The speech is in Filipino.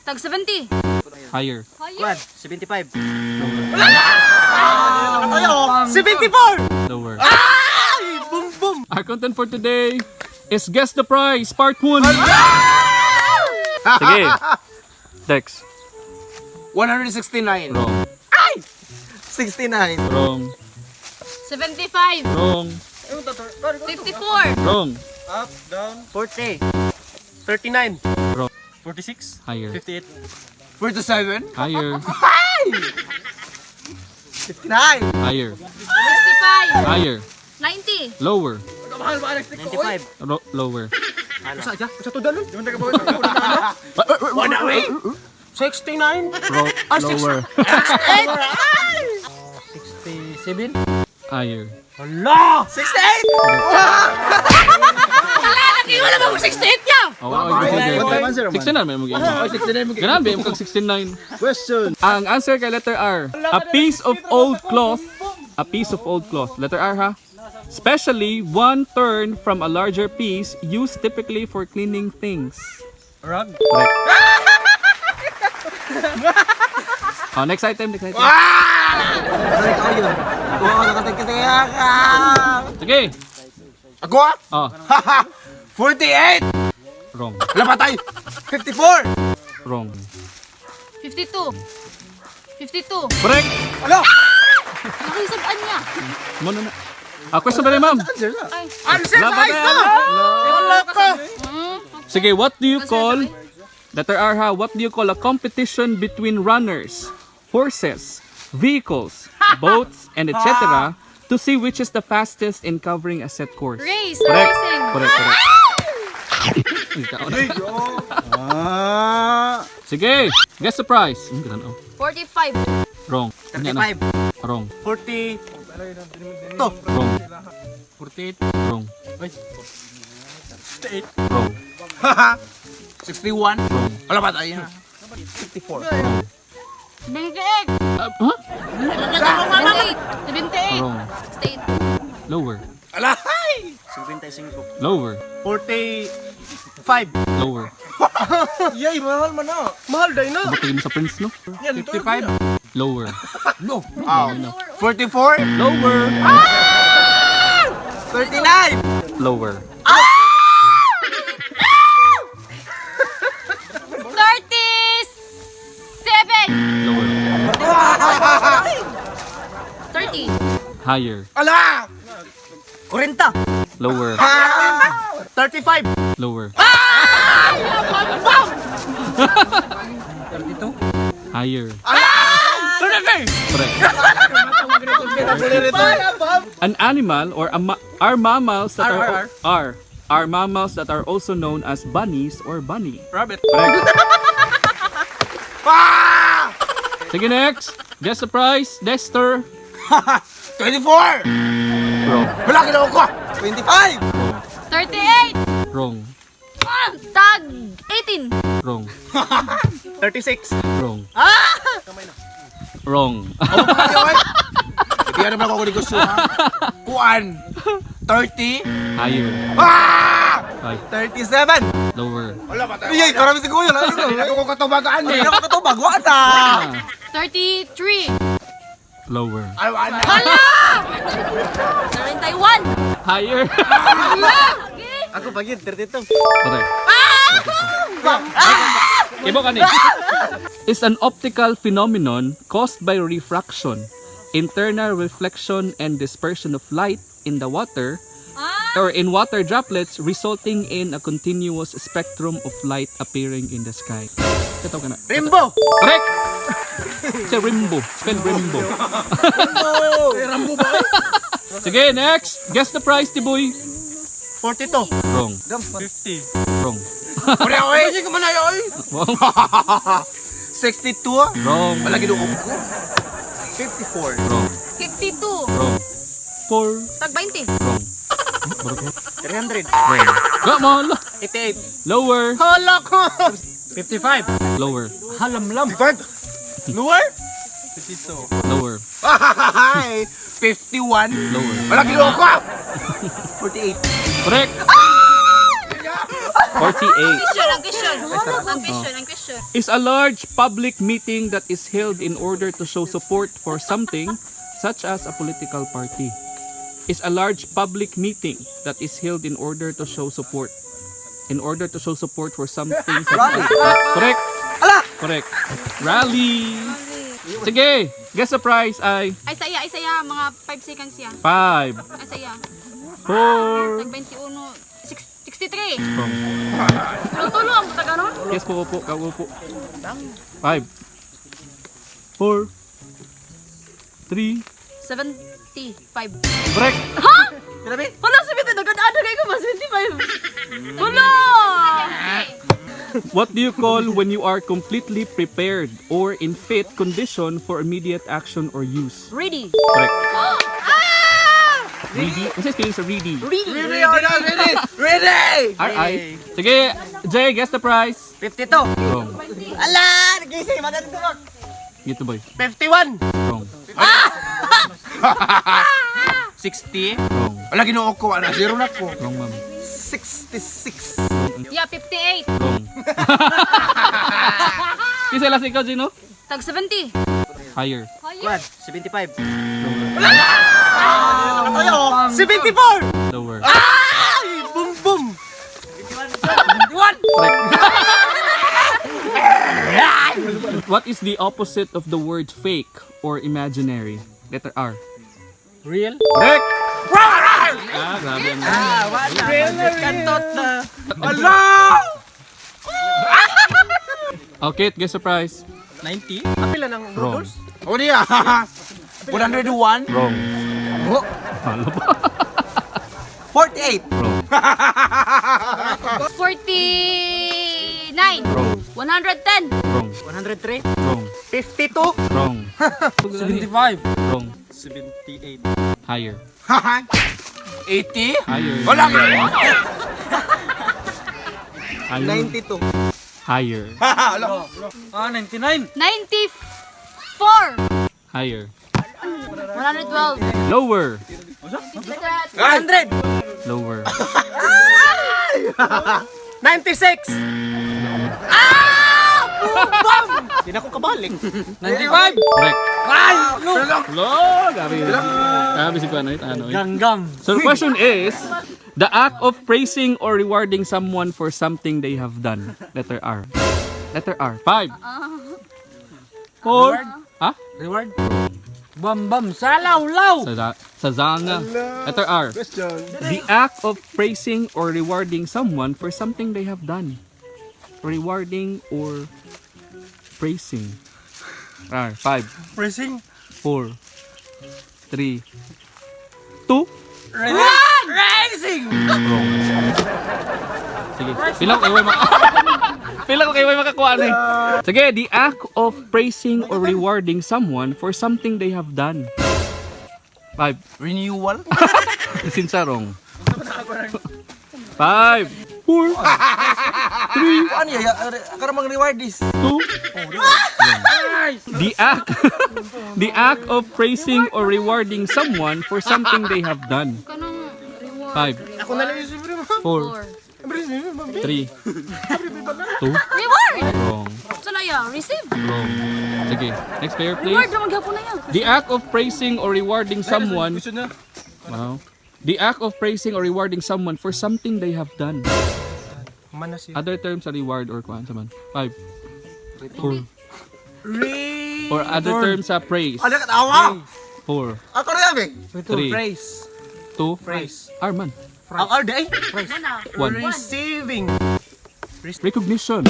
Tag 70. Higher. Higher. 75. 74! Lower. Ay! Boom, boom! Our content for today is Guess the Price Part 1. Sige. Dex. 169. Wrong. 69. Wrong. 75. Wrong. 54. Wrong. Up, down. 40. 39. Wrong. 46. Higher. 58. 47. Higher. 59. Higher. 65. Higher. 90. Lower. 95. Lower. Sa to dalon? Yung nagkabawa ng una na. 69. Lower. 67. Higher. Hala! 68! Wala ba kung 68 niya? Oh, What time answer, man? 69 may mugi. 69. Ganun ba yung 69? Question. Ang answer kay letter R. A piece of old cloth. A piece of old cloth. Letter R ha. Especially one turn from a larger piece used typically for cleaning things. Rug. Correct. Oh, next item, next item. Ano ikaw yun? Oo, nakatagkataya ka! Sige. Ako ah? Oh, 48! wrong. Wala pa tayo! 54! Wrong. 52. 52. Correct. Ano? Nakisabaan niya. Muna na. Question ba rin, ma'am? Answer na. Ay. Answer Wala sa pa isa! tayo. Wala ka! Sige, what do you call, letter R ha, what do you call a competition between runners, horses, vehicles, boats, and etc. to see which is the fastest in covering a set course? Race. Correct. Racing. Correct, correct. Ikaw na. Sige, guess the price. 45. Wrong. Ano na? 35. Wrong. 40. Wrong. 48. Wrong. 68. Wrong. 61. Wrong. Wala pa tayo. 54. 78. Huh? 78. Wrong. 68. Lower. Alay! 55. Lower. 45. Lower. Yay, mahal man na. Mahal day na. Batiin mo sa prince, no? 55. Lower. No. 44. Lower. 39. Lower. 37. Lower. 30. Higher. Ala! 40. Lower. 35. Lower. Higher. Correct. An animal or are mammals that are mammals that are also known as bunnies or bunny. Rabbit. Correct. Ah! Sige, next. Guess the price. Dexter. 24. Wrong. Wala ginawa ko. 25. 38. Wrong. Tag 18. Wrong. 36. Wrong. Wrong. Hindi ka naman ako negosyo ha. Kuan. 30. Higher. Ah! High. 37. Lower. Wala pa tayo. Iyay, karami si Kuya. Hindi na ko katubagaan eh. Hindi na ko katubag. Wala. 33. Lower. Ay, wala. 31. Higher. Ako pag yun, 32. Correct. Ibo ka ni. Is an optical phenomenon caused by refraction, internal reflection and dispersion of light in the water or in water droplets resulting in a continuous spectrum of light appearing in the sky. Ito ka na. Rainbow. Correct! Say rainbow. Spell rainbow. Rambo ba? Sige, next. Guess the price, Tiboy. 42. Wrong. 50. Wrong. Pare ako eh. Hindi ka man ay ay. Wrong. 62. Wrong. Wala ginuog ko. 54. Wrong. 52. Wrong. 4. Tag 20. Wrong. 300. Wrong. Go, mahal. 88. Lower. Hala ko. 55. Lower. Halamlam. 55. Lower? 52. Lower. 51. Lower. Wala ginuog ko. 48. Correct. question. Is a large public meeting that is held in order to show support for something, such as a political party. Is a large public meeting that is held in order to show support. In order to show support for something. Correct. Correct. Rally. Sige, guess the prize ay Ay saya, mga 5 seconds ya. 5, Ay saya. 4. Tag 21, 63. Wrong. Tulo ang taga no? Yes po, upo. Kau upo. 5, 4, 3. 75. Correct. Wala 70, nagkadaan kayo ko ba 75? Wala! What do you call when you are completely prepared or in fit condition for immediate action or use? Ready. Correct. Ready? What's the spelling sa ready? Ready or not ready? Ready! R-I. Sige, Jay, guess the prize. 52. Wrong. Ala! Nagising! Madali tumak! Gito boy. 51. Wrong. 60. Wrong. Wala ginoo ko. Ano? Zero na ko. Wrong, ma'am. 66. Yeah, 58. Wrong. Kisa last ikaw, Gino? Tag 70. Higher. 75. 74! Lower. Ay! Boom boom! What is the opposite of the word fake or imaginary? Letter R. Real. Correct! Ah, grabe ang Kantot na! Ala! Okay, guess the prize. 90. Apila ng Wrong. noodles? O niya! 101? Wrong. Oh, Ano ba? 48! Wrong. 49. Wrong. 110. Wrong. 103? Wrong. 52? Wrong. 75. Wrong. 78. Higher. 80? Higher. Wala ka! Higher. 92. Higher. Ala! 99. 94. Higher. 112. Lower. 100! Lower. 96! Hindi na ko kabalik. 95. Correct. Ay! Hello. Gabi. Gabi si Kuanoy. Ano? Ganggang. So the question is, the act of praising or rewarding someone for something they have done. Letter R. Letter R. 5. 4. Ah? Reward. Bam bam. Salaw-law. Sa zanga. Letter R. The act of praising or rewarding someone for something they have done. Rewarding or praising. R. 5. Pressing. 4. 3. 2. Racing. Wrong. Sige. Pilang kayo Pilang ko kayo makakuha na eh. Sige, the act of praising or rewarding someone for something they have done. 5. Renewal? Sinsa wrong. 5. 4. 3. Ano ya? Karamang reward is. 2. The act of praising or rewarding someone for something they have done. Kanang reward. 5. Ako na lang yung siyempre mo. 4. 3. 2. Reward! Wrong. Salaya, receive. Wrong. Sige. Next player, Reward please. na maghapon na yan. The act of praising or rewarding someone. Wow. The act of praising or rewarding someone for something they have done. Manas yun. Other terms are reward or kuan saman. 5. 4. Re... Or other terms are praise. Ano ka tawa? 4. Ako na yabi. 3. Praise. 2. Praise. Arman. Ang order ay? 1. Receiving. Recognition.